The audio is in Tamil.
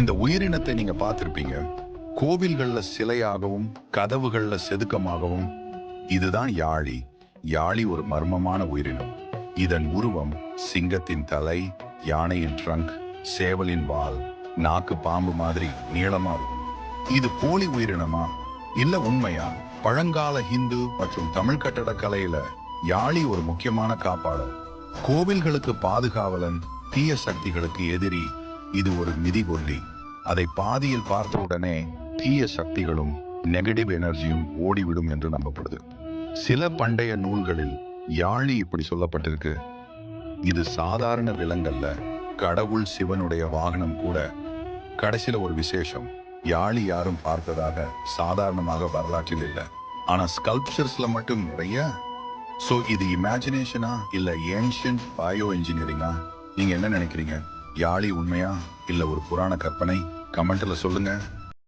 இந்த உயிரினத்தை நீங்க பார்த்திருப்பீங்க. கோவில்கள்ல சிலையாகவும் கதவுகள்ல செதுக்கமாகவும். இதுதான் யாழி. யாழி ஒரு மர்மமான உயிரினம். இதன் உருவம் சிங்கத்தின் தலை, யானையின் ட்ரங்க், சேவலின் வால், நாக்கு பாம்பு மாதிரி நீளமா இருக்கும். இது போலி உயிரினமா இல்ல உண்மையா? பழங்கால ஹிந்து மற்றும் தமிழ் கட்டடக்கலையில யாழி ஒரு முக்கியமான காப்பாளர். கோவில்களுக்கு பாதுகாவலன், தீய சக்திகளுக்கு எதிரி. இது ஒரு மிதிகொல்லி. அதை பாதியில் பார்த்தவுடனே தீய சக்திகளும் நெகட்டிவ் எனர்ஜியும் ஓடிவிடும் என்று நம்பப்படுது. சில பண்டைய நூல்களில் யாழி இப்படி சொல்லப்பட்டிருக்கு: இது சாதாரண விலங்கல்ல, கடவுள் சிவனுடைய வாகனம் கூட. கடைசியில ஒரு விசேஷம்: யாழி யாரும் பார்த்ததாக சாதாரணமாக வரலாற்றில் இல்லை, ஆனா ஸ்கல்ப்சர்ஸ்ல மட்டும் நிறைய. சோ இது இமேஜினேஷனா இல்ல ஏன்ஷியன்ட் பயோ இன்ஜினியரிங்கா? நீங்க என்ன நினைக்கிறீங்க? யாழி உண்மையா இல்ல ஒரு புராண கற்பனை? கமெண்ட்ல சொல்லுங்க.